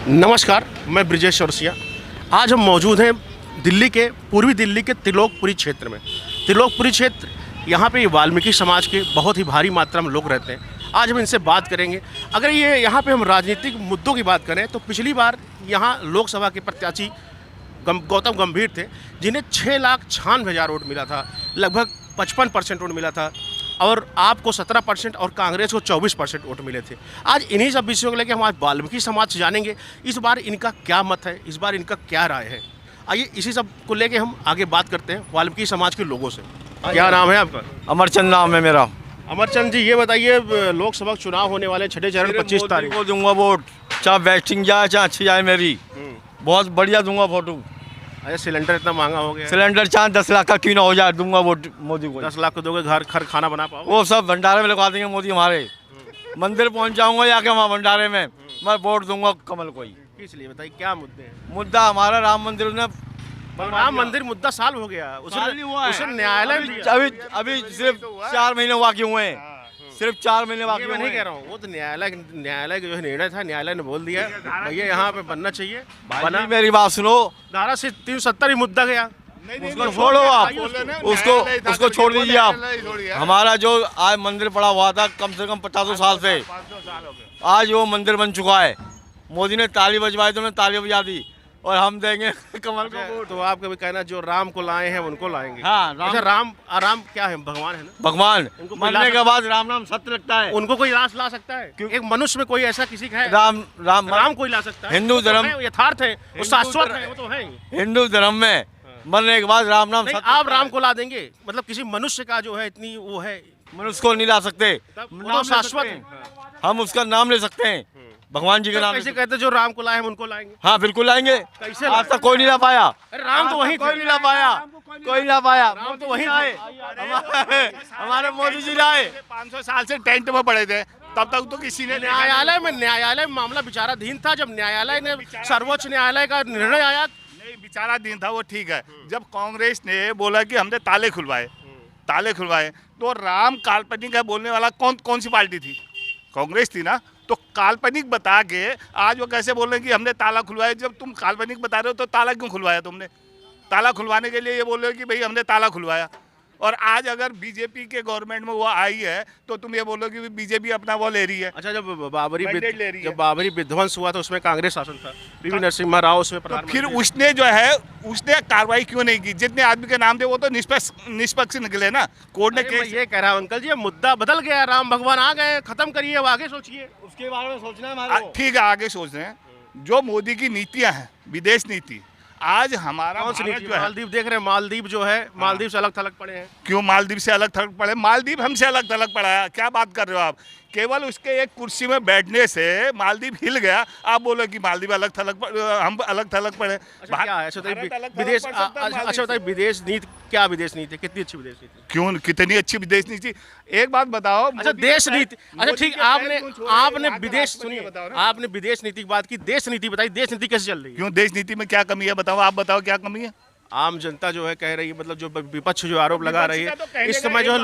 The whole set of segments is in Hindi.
नमस्कार, मैं ब्रिजेश चौरसिया। आज हम मौजूद हैं दिल्ली के पूर्वी दिल्ली के त्रिलोकपुरी क्षेत्र में। त्रिलोकपुरी क्षेत्र, यहाँ पे वाल्मीकि समाज के बहुत ही भारी मात्रा में लोग रहते हैं। आज हम इनसे बात करेंगे। अगर ये यहाँ पे हम राजनीतिक मुद्दों की बात करें तो पिछली बार यहाँ लोकसभा के प्रत्याशी गौतम गंभीर थे, जिन्हें 6,96,000 वोट मिला था, लगभग 55% वोट मिला था, और आपको 17% और कांग्रेस को 24% वोट मिले थे। आज इन्हीं सब विषयों को लेकर हम आज वाल्मीकि समाज से जानेंगे इस बार इनका क्या मत है, इस बार इनका क्या राय है। आइए इसी सब को लेके हम आगे बात करते हैं वाल्मीकि समाज के लोगों से। क्या नाम है आपका? अमरचंद नाम है मेरा। अमरचंद जी, ये बताइए, लोकसभा चुनाव होने वाले छठे चरण 25 तारीख को दूंगा वोट, चाहे वेस्टिंग जाए चाहे अच्छी जाए मेरी, बहुत बढ़िया दूंगा फोटो। अरे सिलेंडर इतना महंगा हो गया। सिलेंडर चाहे 10 लाख का क्यों ना हो जाए, दूंगा वोट मोदी को। 10 लाख को दोगे, घर खर खाना बना पाओ? वो सब भंडारे में लगा देंगे मोदी हमारे। मंदिर पहुंच जाऊंगा जाके वहाँ भंडारे में, मैं वोट दूंगा कमल को ही। इसलिए बताइए क्या मुद्दे हैं? मुद्दा हमारा राम मंदिर ने, राम मंदिर मुद्दा साल हो गया, उसे न्यायालय अभी सिर्फ 4 महीने बाकी हुए हैं, सिर्फ 4 महीने बाकी। मैं नहीं कह रहा हूँ, वो तो न्यायालय का जो निर्णय था, न्यायालय ने बोल दिया भैया यहाँ पे बनना चाहिए। बना, मेरी बात सुनो, धारा से 370 ही मुद्दा गया, उसको छोड़ो आप, उसको छोड़ दीजिए आप। हमारा जो आज मंदिर पड़ा हुआ था कम से कम 50 साल से, आज वो मंदिर बन चुका है। मोदी ने ताली बजवाई तो उन्होंने ताली बजा दी, और हम देंगे कमल को वोट। तो आपका भी कहना जो राम को लाए हैं उनको लाएंगे? हाँ, राम क्या है? भगवान है ना? भगवान मरने के बाद राम नाम सत्य लगता है। उनको कोई ला सकता है? एक मनुष्य में कोई ऐसा किसी का है? राम कोई ला सकता है? हिंदू धर्म यथार्थ है, वो शाश्वत है, वो तो है। हिंदू धर्म में मरने के बाद राम नाम सत्य। आप राम को ला देंगे, मतलब किसी मनुष्य का जो है इतनी वो है, मनुष्य को नहीं ला सकते, नाम शाश्वत है। हम उसका नाम ले सकते हैं, भगवान जी के नाम। कैसे कहते जो राम को लाए हम उनको लाएंगे? हाँ बिल्कुल लाएंगे। कैसे? आज तक कोई नहीं ला पाया। राम तो वही कोई नहीं ला पाया, कोई ला पाया। राम तो वही आए, हमारे मोदी जी लाए। 500 साल से टेंट में पड़े थे, तब तक तो किसी ने न्यायालय में मामला विचाराधीन था। जब न्यायालय ने, सर्वोच्च न्यायालय का निर्णय आया, नहीं विचाराधीन था, वो ठीक है। जब कांग्रेस ने बोला कि हमने ताले खुलवाए, तो राम काल्पनिक है बोलने वाला कौन सी पार्टी थी? कांग्रेस थी ना। तो काल्पनिक बता के आज वो कैसे बोल रहे हैं कि हमने ताला खुलवाया? जब तुम काल्पनिक बता रहे हो तो ताला क्यों खुलवाया तुमने? ताला खुलवाने के लिए ये बोल रहे हो कि भाई हमने ताला खुलवाया। और आज अगर बीजेपी के गवर्नमेंट में वो आई है तो तुम ये बोलो कि बीजेपी अपना वो ले रही है। अच्छा, जब बाबरी विध्वंस हुआ तो उसमें कांग्रेस शासन था, पीवी नरसिम्हा राव उसमें तो फिर उसने कार्रवाई क्यों नहीं की? जितने आदमी के नाम थे वो तो निष्पक्ष निकले ना। कोर्ट ने केस ये कह रहा हूं अंकल जी, मुद्दा बदल गया, राम भगवान आ गए, खत्म करिए, अब आगे सोचिए, उसके बारे में सोचना है हमारे को। ठीक है, आगे सोच रहे हैं। जो मोदी की नीतियां हैं, विदेश नीति, आज हमारा मालदीव देख रहे हैं, मालदीव जो है, मालदीव से अलग थलग पड़े हैं। क्यों मालदीव से अलग थलग पड़े? मालदीव हमसे अलग थलग पड़ा है, क्या बात कर रहे हो आप? केवल उसके एक कुर्सी में बैठने से मालदीव हिल गया, आप बोलो कि मालदीव हम अलग थलग पड़े। अच्छा, क्या है? अच्छा बताइए, विदेश नीति क्या? विदेश नीति कितनी अच्छी विदेश नीति? क्यों, कितनी अच्छी विदेश नीति? एक बात बताओ। अच्छा, देश नीति, अच्छा ठीक, आपने विदेश, सुनिए, आपने विदेश नीति की बात की, देश नीति बताइए, देश नीति कैसे चल रही है? क्यों, देश नीति में क्या कमी है बताओ, आप बताओ क्या कमी है? आम जनता जो है कह रही है, मतलब जो विपक्ष जो आरोप लगा रही है इस समय, जो है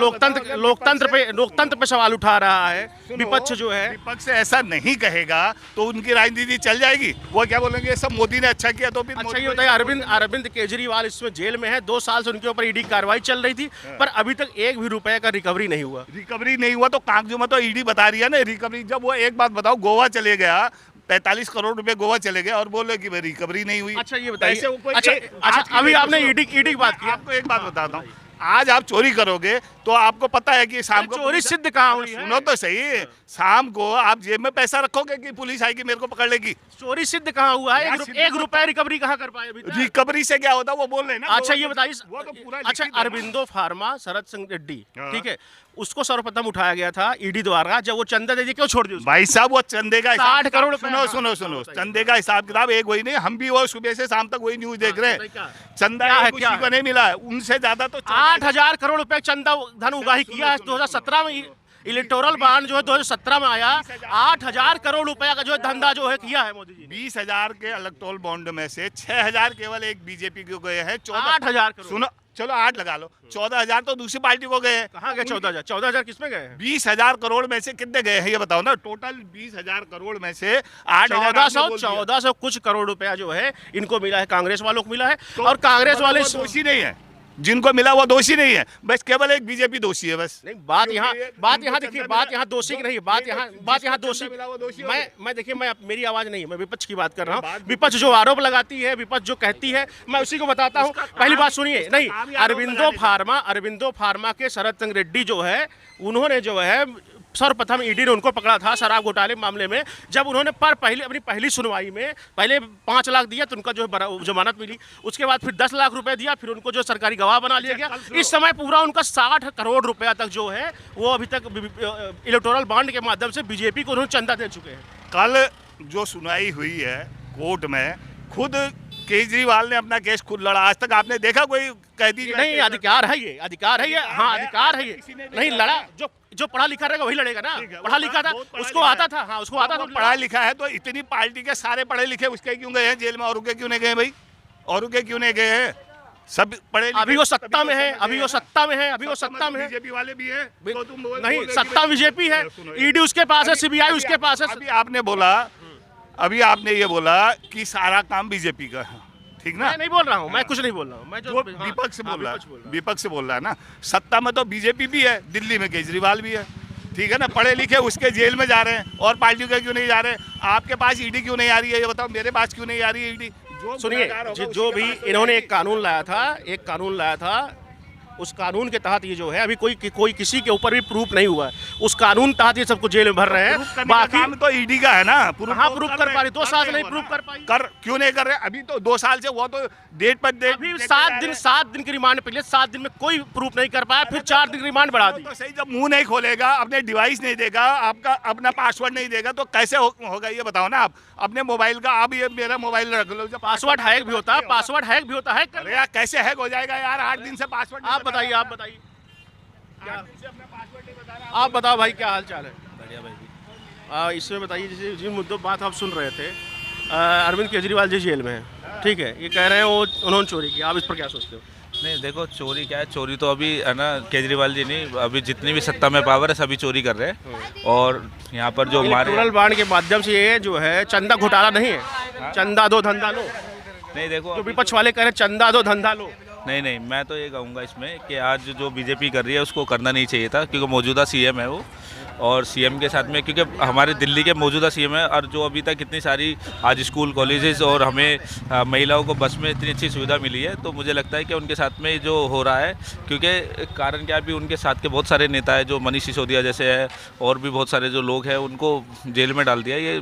लोकतंत्र पे सवाल उठा रहा है विपक्ष जो है। विपक्ष ऐसा नहीं कहेगा तो उनकी राजनीति चल जाएगी। वो क्या बोलेंगे, सब मोदी ने अच्छा किया तो फिर। अच्छा ये बताइए, अरविंद केजरीवाल इसमें जेल में है, 2 साल से उनके ऊपर ईडी कार्रवाई चल रही थी, पर अभी तक 1 भी रुपए का रिकवरी नहीं हुआ। तो कागजों में तो ईडी बता रही है ना रिकवरी। जब वो, एक बात बताओ, गोवा चले गया, 45 करोड़ रुपए गोवा चले गए और बोले कि रिकवरी नहीं हुई। अच्छा ये बताइए, अच्छा अभी आपने ईडी की बात की, आपको एक बात बताता हूँ, आज आप चोरी करोगे तो आपको पता है कि शाम को चोरी सिद्ध कहाँ हुई है? सुनो तो सही, शाम को आप जेब में पैसा रखोगे कि पुलिस आएगी मेरे को पकड़ लेगी? चोरी सिद्ध कहाँ हुआ है? 1 रुपया रिकवरी कहाँ कर पाए अभी तक? रिकवरी से क्या होता है वो बोल रहे हैं ना। अच्छा ये बताइए, तो अच्छा अरबिंदो फार्मा, शरद सिंह रेड्डी, ठीक है, उसको सर्वप्रथम उठाया गया था ईडी द्वारा, जब वो चंदा दे दी, क्यों छोड़ दिया? भाई साहब, वो चंदे का 60 करोड़। सुनो, चंदे का हिसाब किताब एक वही नहीं, हम भी वो सुबह से शाम तक वही न्यूज देख रहे हैं। चंदा किसी को नहीं मिला है, उनसे ज्यादा तो 8,000 करोड़ रुपए चंदा धन उगाही किया है 2017 में। इलेक्टोरल बॉन्ड जो है 2017 में आया, 8,000 करोड़ रुपया का जो है धंधा जो है किया है मोदी जी। 20,000 के इलेक्टोरल बॉन्ड में से 6,000 केवल एक बीजेपी के गए हैं। 8,000 करोड़। सुनो, चलो 8 लगा लो, 14,000 तो दूसरी पार्टी को गए हैं। कहाँ गए 14,000? 14,000 किसमें गए हैं? 20,000 करोड़ में से कितने गए हैं ये बताओ ना। टोटल 20,000 करोड़ में से 8,000 1400 कुछ करोड़ रुपया जो है इनको मिला है, कांग्रेस वालों को मिला है। और कांग्रेस वाले दोषी नहीं है, जिनको मिला वो दोषी नहीं है, बस केवल एक बीजेपी दोषी है बस। नहीं, बात यहाँ देखिए, बात यहाँ दोषी की नहीं है, बात यहाँ दोषी। मैं देखिए, मैं मेरी आवाज नहीं है, मैं विपक्ष की बात कर रहा हूँ। विपक्ष जो आरोप लगाती है, विपक्ष जो कहती है, मैं उसी को बताता हूँ। पहली बात सुनिए, नहीं, अरविंदो फार्मा के शरद चंद्र रेड्डी जो है, उन्होंने जो है सर्वप्रथम ईडी ने उनको पकड़ा था शराब घोटाले मामले में। जब उन्होंने अपनी पहली सुनवाई में पहले 5 लाख दिया तो उनका जो जमानत मिली, उसके बाद फिर 10 लाख रुपए दिया, फिर उनको जो सरकारी गवाह बना लिया गया। इस समय पूरा उनका 60 करोड़ रुपया तक जो है वो अभी तक इलेक्टोरल बॉन्ड के माध्यम से बीजेपी को उन्होंने चंदा दे चुके हैं। कल जो सुनवाई हुई है कोर्ट में, खुद केजरीवाल ने अपना केस खुद लड़ा। आज तक आपने देखा कोई कैदी? नहीं, अधिकार है ये, हाँ अधिकार है ये। नहीं लड़ा, जो पढ़ा लिखा रहेगा वही लड़ेगा ना। पढ़ा लिखा था, उसको आता था, हाँ उसको आता था। पढ़ा लिखा है तो इतनी पार्टी के सारे पढ़े लिखे उसके क्यों गए हैं जेल में? और के क्यों नहीं गए भाई? और के क्यों नहीं गए हैं? सब पढ़े लिखे। अभी वो सत्ता में है, अभी वो सत्ता में है। बीजेपी वाले भी है तो तुम नहीं, सत्ता बीजेपी है, ईडी उसके पास है, सीबीआई उसके पास है। अभी आपने ये बोला कि सारा काम बीजेपी का है, ठीक ना? मैं नहीं बोल रहा हूँ, मैं कुछ नहीं बोल रहा हूँ, मैं जो विपक्ष से बोल रहा है ना। सत्ता में तो बीजेपी भी है, दिल्ली में केजरीवाल भी है, ठीक है ना? पढ़े लिखे उसके जेल में जा रहे हैं, और पार्टियों के क्यों नहीं जा रहे हैं? आपके पास ईडी क्यों नहीं आ रही है ये बताओ? मेरे पास क्यों नहीं आ रही है ईडी? सुनिए, जो भी इन्होंने एक कानून लाया था, उस कानून के तहत ये जो है अभी कोई किसी के ऊपर भी प्रूफ नहीं हुआ है, उस कानून तहत ये सबको जेल में भर रहे हैं। बाकी काम तो ईडी का है ना। प्रूफ कर पा रही, 2 साल से नहीं प्रूफ कर पाई। क्यों नहीं कर रहे? अभी तो 2 साल से वो तो डेट पर डेट, अभी 7 दिन की रिमांड पे 7 दिन में कोई प्रूफ नहीं कर पाया, फिर 4 दिन रिमांड बढ़ा दी। तो सही, जब मुंह नहीं खोलेगा, अपने डिवाइस नहीं देगा, आपका अपना पासवर्ड नहीं देगा, तो कैसे होगा ये बताओ ना। आप अपने मोबाइल का, आप ये मेरा मोबाइल रख लो, जब पासवर्ड हैक भी होता है, अरे यार कैसे हैक हो जाएगा यार? 8 दिन से पासवर्ड। आप बताइए आप बताओ भाई, क्या हाल चाल है? बढ़िया भाई। इसमें बताइए, जैसे जिन मुद्दों बात आप सुन रहे थे, अरविंद केजरीवाल जी जेल में हैं, ठीक है, ये कह रहे हैं वो उन्होंने चोरी की, आप इस पर क्या सोचते हो? नहीं देखो, चोरी क्या है, चोरी तो अभी है ना केजरीवाल जी नहीं, अभी जितनी भी सत्ता में पावर है सभी चोरी कर रहे हैं। और यहाँ पर जो हमारे इलेक्टोरल बॉन्ड के माध्यम से ये जो है चंदा घोटाला नहीं है, चंदा दो धंधा लो। नहीं देखो, जो विपक्ष वाले कह रहे हैं चंदा दो धंधा लो। नहीं, मैं तो ये कहूँगा इसमें कि आज जो बीजेपी कर रही है उसको करना नहीं चाहिए था, क्योंकि मौजूदा सीएम है वो, और सीएम के साथ में, क्योंकि हमारे दिल्ली के मौजूदा सीएम है, और जो अभी तक इतनी सारी आज स्कूल कॉलेजेस और हमें महिलाओं को बस में इतनी अच्छी सुविधा मिली है, तो मुझे लगता है कि उनके साथ में जो हो रहा है, क्योंकि कारण क्या, भी उनके साथ के बहुत सारे नेता है जो मनीष सिसोदिया जैसे है, और भी बहुत सारे जो लोग हैं उनको जेल में डाल दिया। ये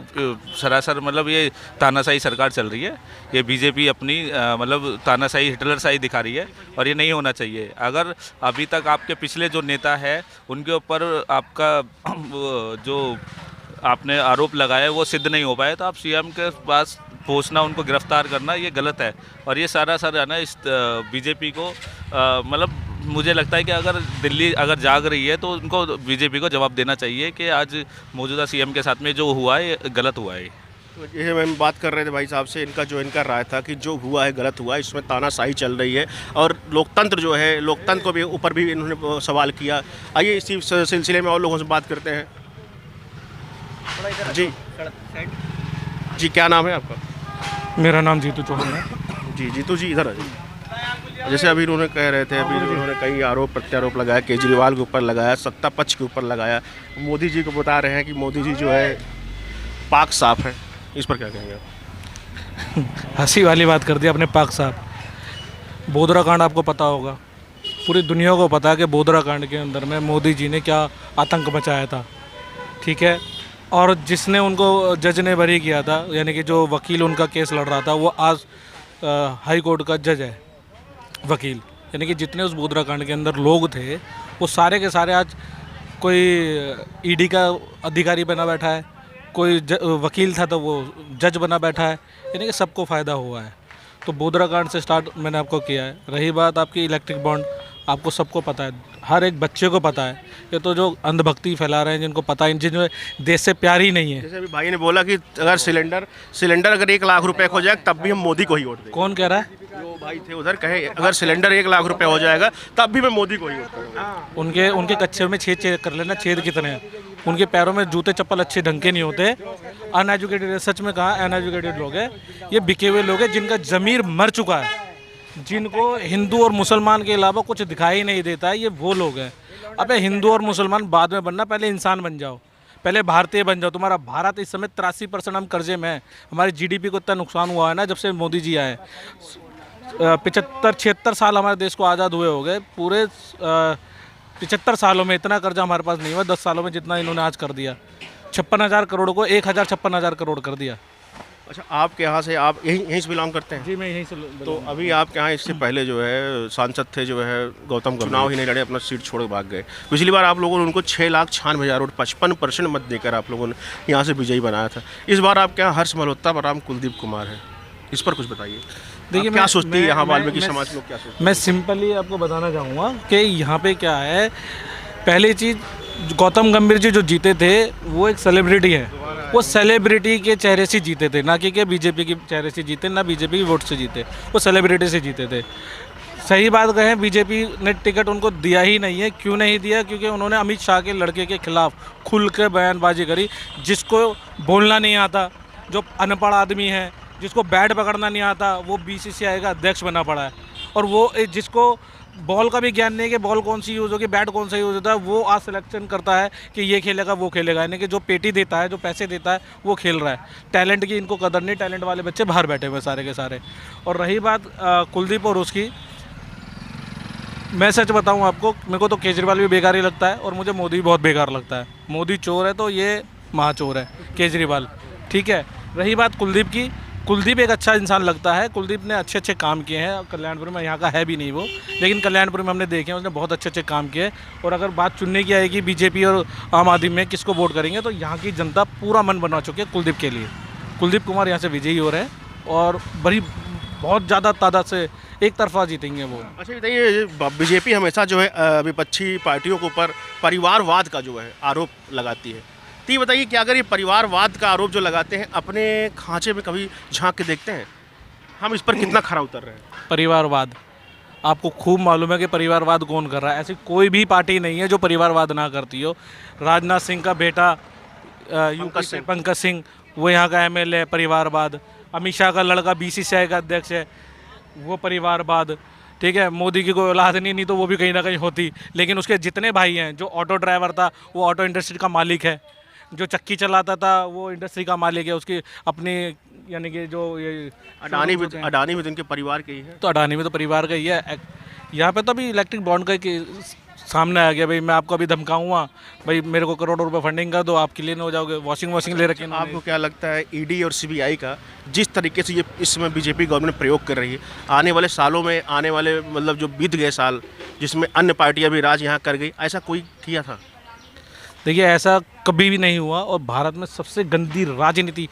सरासर मतलब ये तानाशाही सरकार चल रही है, ये बीजेपी अपनी मतलब तानाशाही हिटलरशाही दिखा रही है, और ये नहीं होना चाहिए। अगर अभी तक आपके पिछले जो नेता है उनके ऊपर आपका जो आपने आरोप लगाया वो सिद्ध नहीं हो पाए, तो आप सीएम के पास पहुंचना, उनको गिरफ्तार करना, ये गलत है। और ये सारा है ना इस बीजेपी को मतलब मुझे लगता है कि अगर दिल्ली अगर जाग रही है तो उनको बीजेपी को जवाब देना चाहिए कि आज मौजूदा सीएम के साथ में जो हुआ है ये गलत हुआ है। तो ये हम बात कर रहे थे भाई साहब से, इनका राय था कि जो हुआ है गलत हुआ है, इसमें तानाशाही चल रही है, और लोकतंत्र जो है, लोकतंत्र को भी ऊपर भी इन्होंने सवाल किया। आइए इसी सिलसिले में और लोगों से बात करते हैं। जी क्या नाम है आपका? मेरा नाम जीतू चौहान है। जी जीतू जी, इधर आ। जैसे अभी उन्होंने कह रहे थे, अभी उन्होंने कई आरोप प्रत्यारोप लगाया, केजरीवाल के ऊपर लगाया, सत्ता पक्ष के ऊपर लगाया, मोदी जी को बता रहे हैं कि मोदी जी जो है पाक साफ है, इस पर क्या कहेंगे आप? हंसी वाली बात कर दी आपने, पाक साहब। बोधरा कांड आपको पता होगा, पूरी दुनिया को पता है कि बोधरा कांड के अंदर में मोदी जी ने क्या आतंक मचाया था, ठीक है। और जिसने उनको जज ने बरी किया था, यानी कि जो वकील उनका केस लड़ रहा था, वो आज हाई कोर्ट का जज है, वकील। यानी कि जितने उस बोधरा कांड के अंदर लोग थे वो सारे के सारे आज कोई ईडी का अधिकारी बना बैठा है, कोई वकील था तो वो जज बना बैठा है, यानी कि सबको फ़ायदा हुआ है। तो बोधरा कांड से स्टार्ट मैंने आपको किया है। रही बात आपकी इलेक्ट्रिक बॉन्ड, आपको सबको पता है हर एक बच्चे को पता है। ये तो जो अंधभक्ति फैला रहे हैं, जिनको पता है, जिन्हें देश से प्यार ही नहीं है। जैसे अभी भाई ने बोला कि अगर सिलेंडर अगर 1 लाख रुपए हो जाए तब भी हम मोदी को ही वोट देंगे। कौन कह रहा है? जो भाई थे उधर कहे अगर सिलेंडर 1 लाख रुपए हो जाएगा तब भी मैं मोदी को ही वोट करूँगा। उनके कच्चे में छेद चेक कर लेना, छेद कितने हैं। उनके पैरों में जूते चप्पल अच्छे ढंग के नहीं होते। अनएजुकेटेड, सच में कहा अनएजुकेटेड लोग हैं ये, बिके हुए लोग हैं जिनका ज़मीर मर चुका है, जिनको हिंदू और मुसलमान के अलावा कुछ दिखाई नहीं देता है, ये वो लोग हैं। अबे हिंदू और मुसलमान बाद में बनना, पहले इंसान बन जाओ, पहले भारतीय बन जाओ। तुम्हारा भारत इस समय 83% हम कर्जे में है। हमारी जीडीपी को इतना नुकसान हुआ है ना जब से मोदी जी आए। 75-76 साल हमारे देश को आज़ाद हुए हो गए। पूरे 75 सालों में इतना कर्जा हमारे पास नहीं हुआ 10 सालों में जितना इन्होंने आज कर दिया। 56,000 करोड़ को 56,000 करोड़ कर दिया। अच्छा, आपके यहाँ से आप यहीं से बिलोंग करते हैं? जी मैं यहीं से। तो अभी आपके यहाँ इससे पहले जो है सांसद थे जो है गौतम, चुनाव ही नहीं लड़े, अपना सीट छोड़ भाग गए। पिछली बार आप लोगों ने उनको 6,96,000 वोट 55% मत देकर आप लोगों ने यहाँ से विजयी बनाया था। इस बार आपके यहाँ हर्ष मल्होत्रा बनाम कुलदीप कुमार है, इस पर कुछ बताइए। देखिए क्या सोचती है यहाँ वाल्मीकि समाज के लोग, क्या सोचते हैं? मैं सिंपली आपको बताना चाहूँगा कि यहाँ पे क्या है। पहली चीज़, गौतम गंभीर जी जो जीते थे वो एक सेलिब्रिटी है। वो सेलिब्रिटी के चेहरे से जीते थे, ना कि बीजेपी के चेहरे से जीते, ना बीजेपी की वोट से जीते। वो सेलिब्रिटी से जीते थे। सही बात कहें, बीजेपी ने टिकट उनको दिया ही नहीं है। क्यों नहीं दिया? क्योंकि उन्होंने अमित शाह के लड़के के खिलाफ खुल कर बयानबाजी करी। जिसको बोलना नहीं आता, जो अनपढ़ आदमी है, जिसको बैट पकड़ना नहीं आता, वो बीसीसीआई का अध्यक्ष बना पड़ा है। और वो जिसको बॉल का भी ज्ञान नहीं है कि बॉल कौन सी यूज़ होगी, बैट कौन सा यूज़ होता है, वो आज सिलेक्शन करता है कि ये खेलेगा वो खेलेगा। यानी कि जो पेटी देता है, जो पैसे देता है, वो खेल रहा है। टैलेंट की इनको कदर नहीं। टैलेंट वाले बच्चे बाहर बैठे हुए सारे के सारे। और रही बात कुलदीप और उसकी, मैं सच बताऊं आपको, मेरे को तो केजरीवाल भी बेकार ही लगता है और मुझे मोदी भी बहुत बेकार लगता है। मोदी चोर है तो ये महाचोर है केजरीवाल, ठीक है। रही बात कुलदीप की, कुलदीप एक अच्छा इंसान लगता है। कुलदीप ने अच्छे अच्छे काम किए हैं कल्याणपुर में। यहाँ का है भी नहीं वो, लेकिन कल्याणपुर में हमने देखे हैं उसने बहुत अच्छे अच्छे काम किए। और अगर बात चुनने की आएगी बीजेपी और आम आदमी में किसको वोट करेंगे, तो यहाँ की जनता पूरा मन बना चुकी है कुलदीप के लिए। कुलदीप कुमार यहाँ से विजयी हो रहे हैं और बड़ी बहुत ज़्यादा तादाद से एक तरफा जीतेंगे वो। अच्छा बताइए, बीजेपी हमेशा जो है विपक्षी पार्टियों के ऊपर परिवारवाद का जो है आरोप लगाती है। तो ये बताइए कि अगर ये परिवारवाद का आरोप जो लगाते हैं, अपने खांचे में कभी झांक के देखते हैं? हम इस पर कितना खरा उतर रहे हैं? परिवारवाद आपको खूब मालूम है कि परिवारवाद कौन कर रहा है। ऐसी कोई भी पार्टी नहीं है जो परिवारवाद ना करती हो। राजनाथ सिंह का बेटा पंकज सिंह, वो यहाँ का एमएलए है, परिवारवाद। अमित शाह का लड़का बीसीसीआई का अध्यक्ष है, वो परिवारवाद, ठीक है। मोदी की कोई औलाद नहीं तो वो भी कहीं ना कहीं होती। लेकिन उसके जितने भाई हैं, जो ऑटो ड्राइवर था वो ऑटो इंडस्ट्री का मालिक है, जो चक्की चलाता था वो इंडस्ट्री का मालिक है, उसकी अपनी, यानी कि जो ये अडानी भी तो इनके परिवार के ही है। तो अडानी में तो परिवार का ही है। यहाँ पे तो अभी इलेक्ट्रिक बॉन्ड का सामने आ गया, भाई मैं आपको अभी धमकाऊंगा, भाई मेरे को करोड़ों रुपए फंडिंग कर दो, आप क्लीन हो जाओगे। वॉशिंग ले रखे हैं। आपको क्या लगता है ईडी और सीबीआई का जिस तरीके से ये इस समय बीजेपी गवर्नमेंट प्रयोग कर रही है, आने वाले सालों में, आने वाले मतलब जो बीत गए साल जिसमें अन्य पार्टियां भी राज यहाँ कर गई, ऐसा कोई किया था? देखिए, ऐसा कभी भी नहीं हुआ। और भारत में सबसे गंदी राजनीति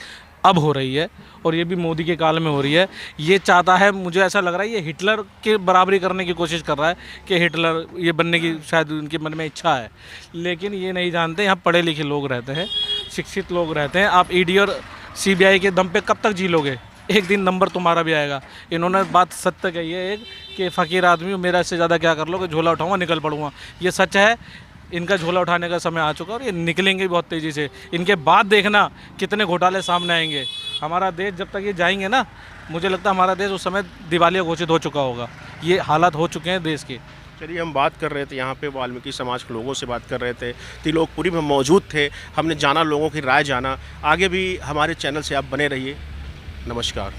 अब हो रही है, और ये भी मोदी के काल में हो रही है। ये चाहता है, मुझे ऐसा लग रहा है ये हिटलर के बराबरी करने की कोशिश कर रहा है कि हिटलर ये बनने की शायद उनके मन में इच्छा है। लेकिन ये नहीं जानते, यहाँ पढ़े लिखे लोग रहते हैं, शिक्षित लोग रहते हैं। आप ईडी और सीबीआई के दम पे कब तक जी लोगे? एक दिन नंबर तुम्हारा भी आएगा। इन्होंने बात सत्य कही है एक, कि फ़कीर आदमी मेरा इससे ज़्यादा क्या कर लो, कि झोला उठाऊँगा निकल पड़ूँगा। ये सच है, इनका झोला उठाने का समय आ चुका और ये निकलेंगे बहुत तेज़ी से। इनके बाद देखना कितने घोटाले सामने आएंगे। हमारा देश जब तक ये जाएंगे ना, मुझे लगता है हमारा देश उस समय दिवालिया घोषित हो चुका होगा। ये हालात हो चुके हैं देश के। चलिए, हम बात कर रहे थे यहाँ पे वाल्मीकि समाज के लोगों से बात कर रहे थे, त्रिलोकपुरी में मौजूद थे, हमने जाना, लोगों की राय जाना। आगे भी हमारे चैनल से आप बने रहिए। नमस्कार।